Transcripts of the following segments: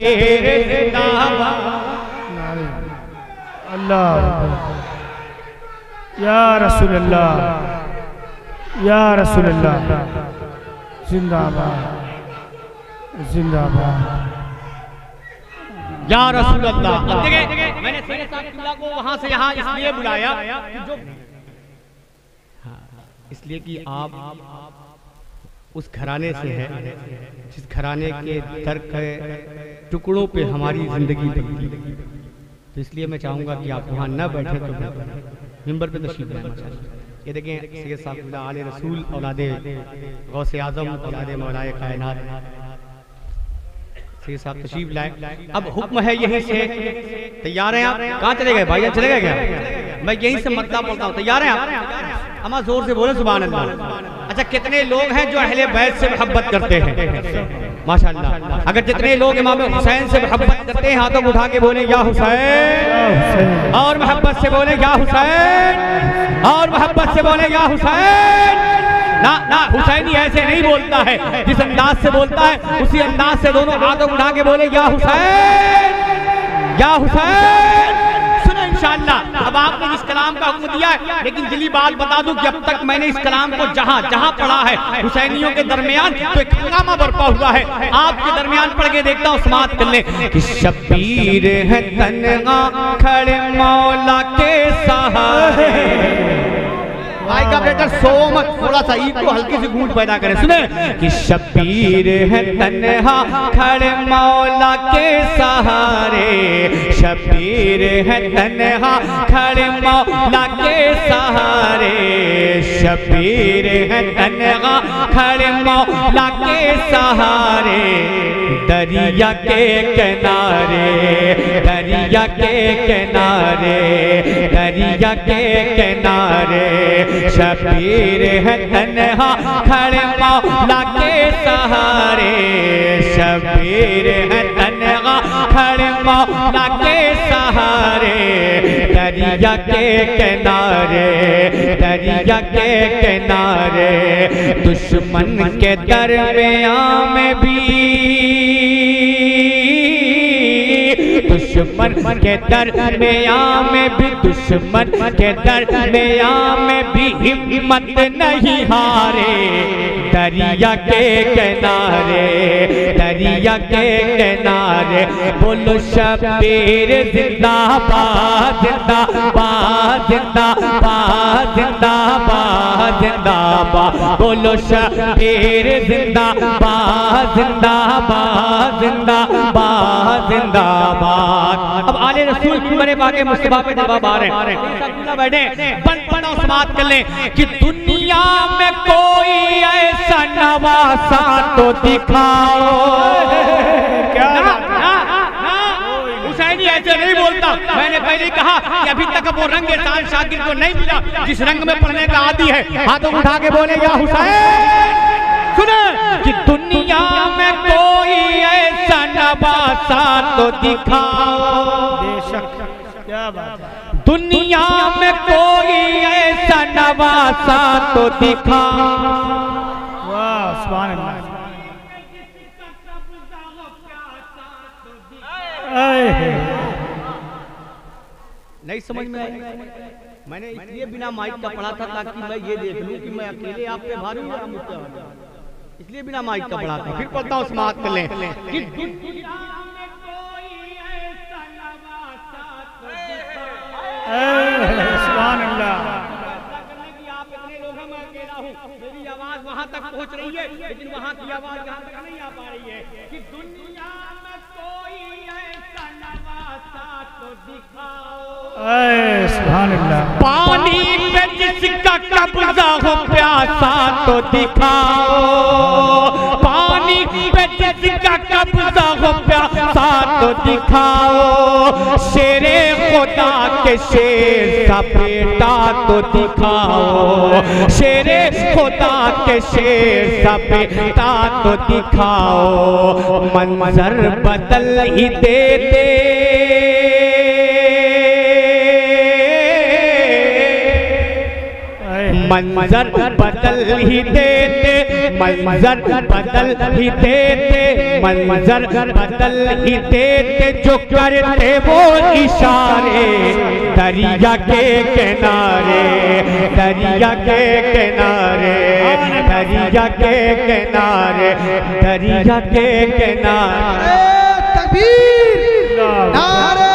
शब्बीर जिंदाबाद। अल्लाह या रसूल अल्लाह, या रसूल अल्लाह, जिंदाबाद जिंदाबाद या रसूल अल्लाह। अब देखिए मैंने सैयद साहब किबला को वहां से यहाँ इसलिए बुलाया जो इसलिए कि आप उस घराने से है जिस घराने के दर के टुकड़ों पे हमारी जिंदगी बनी। तो इसलिए मैं चाहूँगा कि आप वहाँ न बैठे तो मिंबर पे तशरीफ लाना चाहिए। ये देखें सैयद साहब आले रसूल औलादे गौसे आज़म औलादे मौलाए कायनात सैयद साहब तशरीफ लाए। अब हुक्म है यहीं से, तैयार हैं आप? कहाँ चले गए भाई, चले गए क्या? मैं यहीं से मतलब बोलता हूँ, तैयार हैं आप? अमा जोर से बोले सुभान अल्लाह। अच्छा कितने लोग हैं जो अहले बैत से मोहब्बत करते हैं? माशाअल्लाह। अगर जितने लोग इमाम हुसैन से मोहब्बत करते हैं हाथों को उठा के बोले या हुसैन, और मोहब्बत से बोले या हुसैन, और मोहब्बत से बोले या हुसैन। ना ना हुसैनी ऐसे नहीं बोलता है, जिस अंदाज से बोलता है उसी अंदाज से दोनों हाथों को उठा के बोले या हुसैन, या हुसैन। सुनो इंशाअल्लाह। अब आपने जिस कलाम का हुक्म दिया है, लेकिन दिली बात बता दूं कि अब तक मैंने इस कलाम को जहां जहां पढ़ा है हुसैनियों के दरमियान तो एक हंगामा बरपा हुआ है। आपके दरमियान पढ़ के देखता हूं, समात कर ले कि शब्बीर है तन्हा खड़े मौला के सहारे। भाई का बेटा सो मत, थोड़ा सा ईद को हल्की सी गूंज पैदा करें। सुने कि शब्बीर है तन्हा खड़े मौला के सहारे, शब्बीर है तन्हा खड़े मौला के सहारे, शब्बीर है तन्हा खड़े मौला के सहारे। दरिया के किनारे, दरिया के किनारे, दरिया के किनारे, शब्बीर है तन्हा खड़े मौला के सहारे, शब्बीर है तन्हा खड़े मौला के सहारे। दरिया के किनारे, दरिया के किनारे, दुश्मन के दरमियान में भी, दुश्मन के दरमियान में भी, दुश्मन के दरमियान में भी हिम्मत नहीं हारे। दरिया के किनारे, दरिया के किनारे, बोलो शब्बीर जिंदाबाद जिंदाबाद जिंदाबाद जिंदाबाद जिंदाबाद, बोलो शब्बीर जिंदाबाद जिंदाबाद जिंदाबाद जिंदाबाद। अब आले रसूल मिंबर पाके मुस्तफा पे जवाब आ रहे हैं, बैठे बन पढ़ो समात कर ले कि दुनिया में कोई ऐसा नवासा तो दिखाओ। क्या हुसैनी ऐसे नहीं बोलता। मैंने पहले कहा कि अभी तक वो रंग शान शाकिर को नहीं मिला जिस रंग में पढ़ने का आदी है। हाथों उठा के बोले या हुसैन। सुने कि दुनिया में कोई ऐसा नवासा तो दिखाओ। बेशक, क्या बात है। दुनिया में कोई ऐसा नवासा तो दिखाओ। वाह सुभान अल्लाह। नहीं समझ में आई। मैंने इसलिए बिना माइक का पढ़ा था ताकि मैं ये देख लूं कि मैं अकेले आप पे भारी हूं या मुझसे, इसलिए बिना माइक का पढ़ा था। फिर पढ़ता हूं, समात कर लें कि दुनिया में कोई ऐसा नवासा तो दिखाओ। सुभान अल्लाह। आप इतने लोग हैं, मैं अकेला हूं, मेरी आवाज वहां तक पहुंच रही है, लेकिन वहां की आवाज यहां तक नहीं आ पा रही है कि दुनिया में कोई ऐसा नवासा तो दिखाओ। सुभान अल्लाह। पानी पे जिसका कब्जा हो प्यासा तो दिखाओ, पानी पे जिसका कब्जा हो प्यासा तो दिखाओ। शेरे खुदा के शेर का बेटा तो दिखाओ, शेरे खुदा के शेर का बेटा तो दिखाओ। मंजर बदल ही देते, मंजर बदल ही देते, मंजर बदल ही देते, मंजर बदल ही देते जो करते वो इशारे, दरिया के किनारे, दरिया के किनारे, दरिया के किनारे, दरिया के किनारे। तकबीर, नारे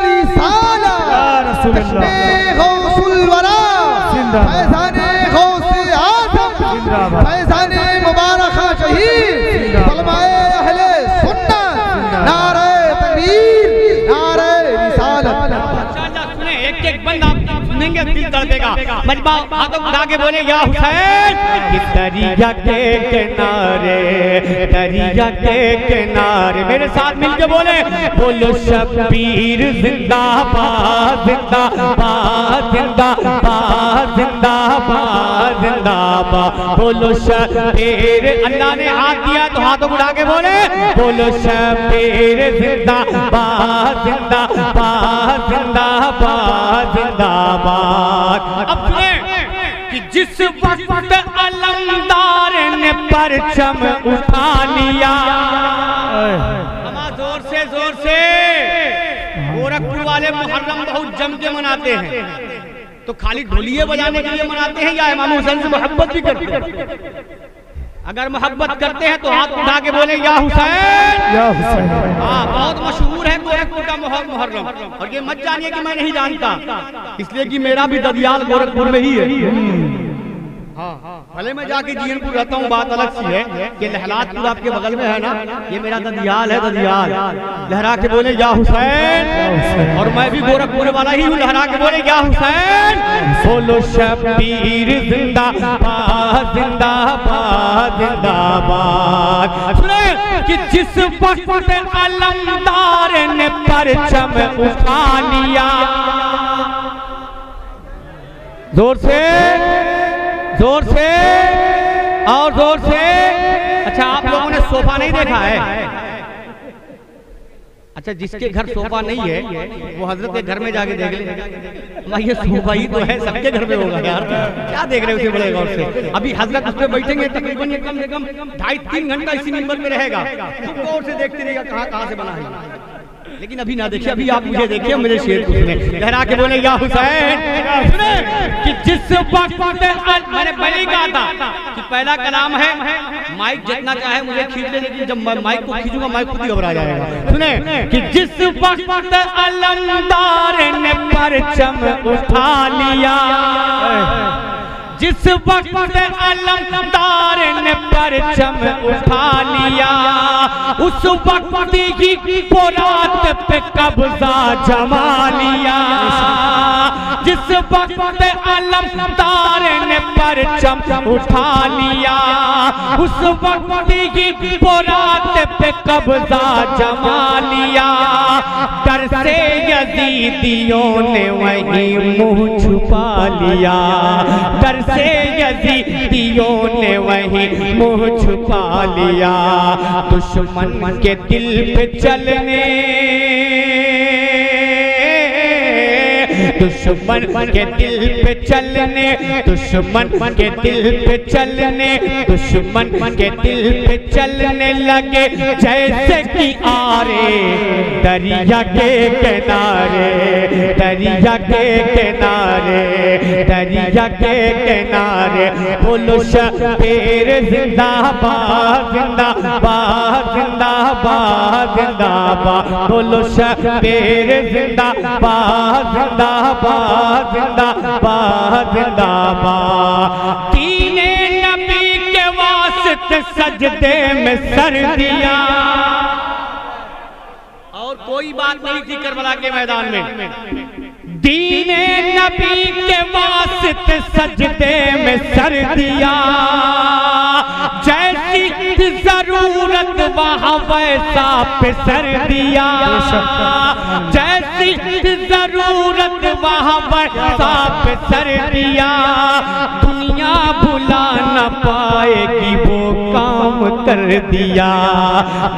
रिसालत, चश्मे गौसुल वरा, फैज़ाने गौसे आज़म, फैज़ाने मुबारक शहीद, फरमाए अहले सुन्नत, नारे तकबीर, नारे रिसालत। सुने एक एक बंद आप सुनेंगे दिल दर्देगा। मजमा हाथों उठा के बोले या हुसैन, दरिया के किनारे, दरिया के किनारे। मेरे साथ मिलके बोले, बोलो शब्बीर जिंदाबाद, जिंदाबाद, जिंदाबाद, जिंदाबाद, जिंदाबाद। बोलो शब्बीर, अल्लाह ने हाथ दिया तो हाथों उठा के बोले, बोलो शब्बीर जिंदाबाद, जिंदाबाद, जिंदाबाद, जिंदाबाद। अब सुने कि जिस वक्त अलमदार ने परचम उठा लिया, जोर से गोरखपुर वाले मुहर्रम बहुत जम के मनाते हैं, तो खाली ढोलिये बजाने के लिए मनाते हैं या इमाम हुसैन से मोहब्बत भी करते हैं? अगर मोहब्बत करते हैं तो हाथ उठा के बोले या हुसैन, या हुसैन। हाँ, बहुत मशहूर है गोरखपुर का मुहर्रम, और ये मत जानिए कि मैं नहीं जानता, इसलिए कि मेरा भी ददियाल गोरखपुर में ही है। भले मैं जाके जीनपुर रहता हूँ, बात अलग सी है कि लहलादपुर आपके बगल में है ना, ये मेरा ददियाल है, ददियाल। लहरा के बोले या हुसैन, और मैं भी गोरखपुर वाला ही हूँ, लहरा के बोले या हुसैन। बोलो शब्बीर जिंदाबाद, जिंदाबाद, जिंदाबाद। सुने कि जिस वक्त अलमदार ने परचम उठा लिया, जोर से, जोर से और जोर से। अच्छा, आप लोगों ने सोफा नहीं देखा है? अच्छा, जिसके घर सोफा नहीं है वो हजरत के घर में जाके देख ले, भाई ये सोफा ही तो है, सबके घर में होगा यार, क्या देख रहे हो उसे बड़े गौर से। अभी हजरत उस पे बैठेंगे तकरीबन कम से कम 2.5-3 घंटा इसी नंबर में रहेगा, खूब गौर से देखते रहेगा कहाँ से बना है। लेकिन अभी ना देखिए, अभी आप मुझे देखिए, मेरे शेर को सुने, लहरा के बोले या हुसैन। कि जिस वक्त मैंने पहले ही कहा था कि पहला कलाम है, माइक जितना चाहे मुझे खींच ले, लेकिन जब मैं माइक को खींचूंगा माइक खुद ही घबरा जाएगा। सुने कि जिस वक्त अलमदार ने परचम उठा लिया, जिस वक्त अलमदार ने परचम उठा लिया, उस वक्त ही पोरात पे कब्जा जमा लिया। जिस वक्त अलमदार ने परचम उठा लिया, उस वक्त ही पोरात पे कब्जा जमा लिया। डर से यजीदियों ने वहीं मुंह छुपा लिया, डर से यजीदियों ने वहीं मुंह छुपा लिया। दुश्मन के दिल पे चलने, दुश्मन के दिल पे चलने, दुश्मन के दिल पे चलने, दुश्मन के दिल पे चलने लगे जैसे कि आरे दरिया के किनारे, दरिया के किनारे, दरिया के किनारे। बोलो शब्बीर जिंदाबाद, जिंदाबाद, जिंदाबाद, जिंदाबाद। बोलो शब्बीर जिंदाबाद, जिंदाबाद, जिंदाबाद, जिंदाबाद। दीने नबी के वास्ते सजदे में सर दिया, और कोई बात नहीं थी करबला के मैदान में। दीने नबी के वास्ते सजदे में सर दिया, जैसी जरूरत वहाँ वैसा पे सर दिया, जैसी जरूरत वहाँ वैसा पे सर दिया। दुनिया भुला न पाएगी वो काम कर दिया,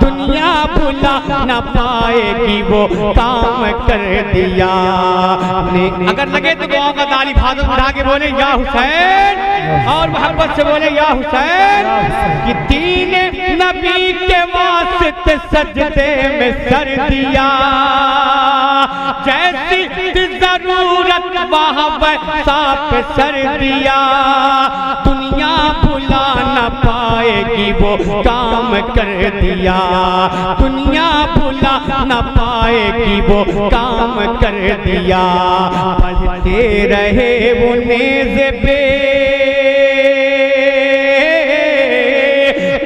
दुनिया भुला न पाएगी वो काम कर दिया। अगर लगे तो दुआओं का ताली फादर उठा के बोले या हुसैन, और मोहब्बत से बोले या हुसैन। कि दीन नबी के वास्ते सजदे में सर दिया, जैसी जरूरत वहाँ वैसा पे सर दिया। दुनिया भुला न पाएगी वो काम कर दिया, दुनिया भुला न पाएगी वो काम कर दिया। पढ़ते रहे वो नेज़े पे,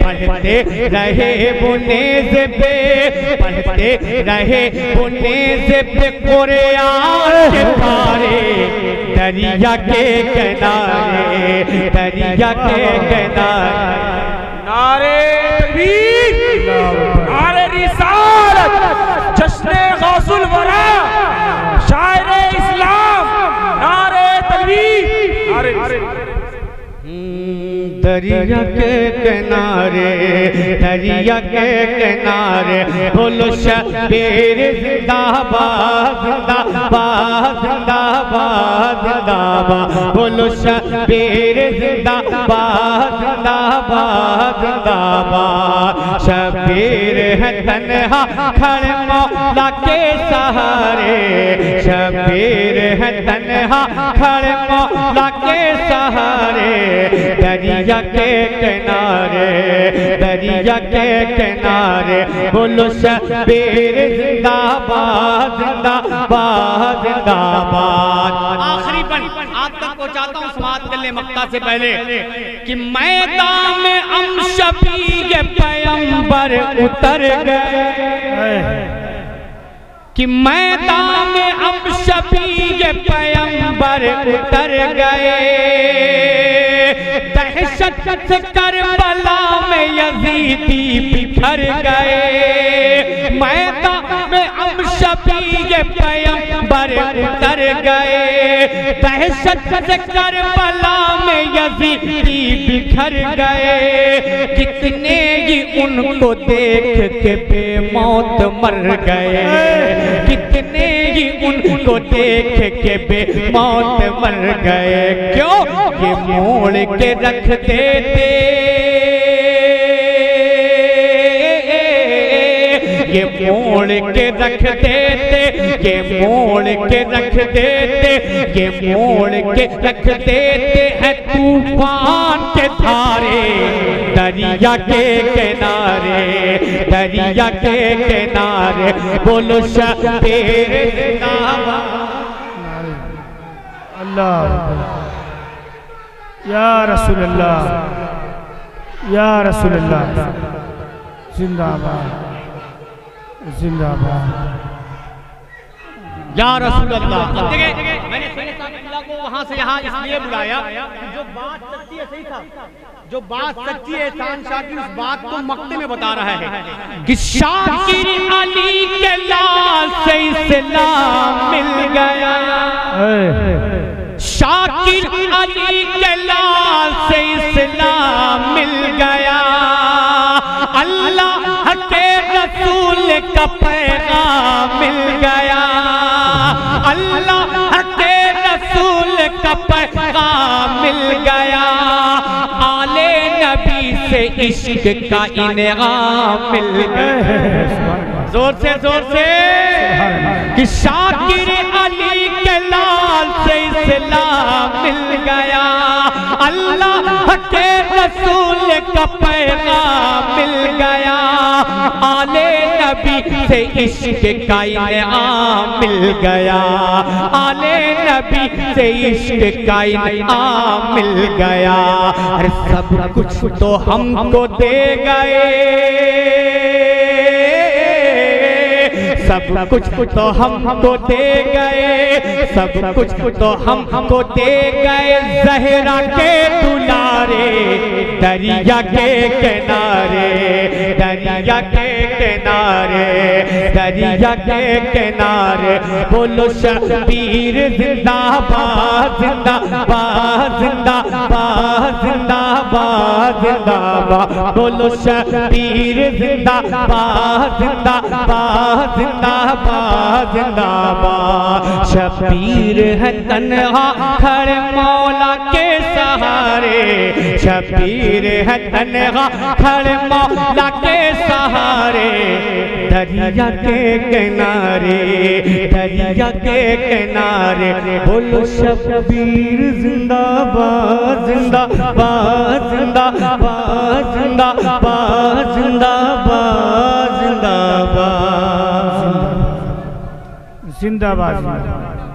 पढ़ते रहे वो नेज़े पे, पढ़ते रहे वो नेज़े पे कुरान के तारे, दरिया के किनारे, दरिया के किनारे। नारे तकबीर, नारे रिसालत, जश्ने गौसुल वरा, शायरे इस्लाम, नारे तकबीर, नारे दरिया के किनारे, दरिया के किनारे बोलो शबीर जिंदाबाद जिंदाबाद जिंदाबाद जिंदाबाद, बोलो शबीर जिंदाबाद जिंदाबाद जिंदाबाद। शबीर है तन्हा खड़े मौला के सहारे, शबीर है तन्हा खड़े मौला के सहारे। दरिया के किनारे, दरिया के किनारे बोलो शबीर जिंदाबाद जिंदाबाद जिंदाबाद। आखिरी पन आप तक पहुंचाता हूँ समाप्त करने मक्का से पहले कि मैदान में अमशबी पैगंबर उतर गए, कि मैदान में अमशबी पैगंबर उतर गए। दहशत से करबला में यजीदी बिखर गए, मैदान में अमशबी पैगंबर उतर गए। दहशत से करबला में यजीदी बिखर गए। कितने ही उनको देख के बेमौत मर गए, कितने ही उनको देख के बेमौत मर गए। क्यों? ये मोड़ के रख देते, ये मोड़ के रख देते, ये मोड़ के रख देते, ये मोड़ के रख देते हैं तूफान के धारे। दरिया के किनारे, दरिया के किनारे बोलो शबीर जिंदाबाद। अल्लाह या रसूल अल्लाह, या रसूल अल्लाह, जिंदाबाद जिंदाबाद या रसूल अल्लाह। अब देखिए मैंने सैयद को वहां से यहाँ इसलिए बुलाया कि जो बात सच्ची है, सही था, जो बात सच्ची है एहसान शाकिर उस बात को मक्ते में बता रहा है कि शाकिर अली के लाल से इस्लाम मिल गया, शाकिर अली के लाल से इस्लाम मिल गया। अल्लाह के रसूल का पैगाम मिल गया, अल्लाह के रसूल का पैगाम मिल गया। आले नबी से इश्क का इनाम मिल गया। जोर से कि शाकिर अली के लाल से इस्लाम मिल गया। अल्लाह के रसूल का पैगाम मिल गया। आले नबी से इश्क का इनाम मिल गया, आले नबी से इश्क का इनाम मिल गया। अरे सब कुछ तो हमको दे गए, सब कुछ तो हमको दे गए, सब कुछ तो हमको दे गए। ज़हरा के दुलारे, दरिया के किनारे, दरिया के किनारे, दरिया के किनारे बोलो शबीर जिंदाबाद जिंदाबाद जिंदाबाद जिंदाबाद जिंदाबाद बोलो शबीर जिंदाबाद जिंदाबाद जिंदाबाद जिंदाबाद। शबीर है तन्हा खड़े मौला के सहारे, शबीर है तन्हा खड़े मौला के सहारे, दरिया के किनारे दरिया के किनारे बोलो शबीर जिंदाबाद जिंदाबाद जिंदाबाद जिंदाबाद जिंदाबाद जिंदाबाद जिंदाबाद।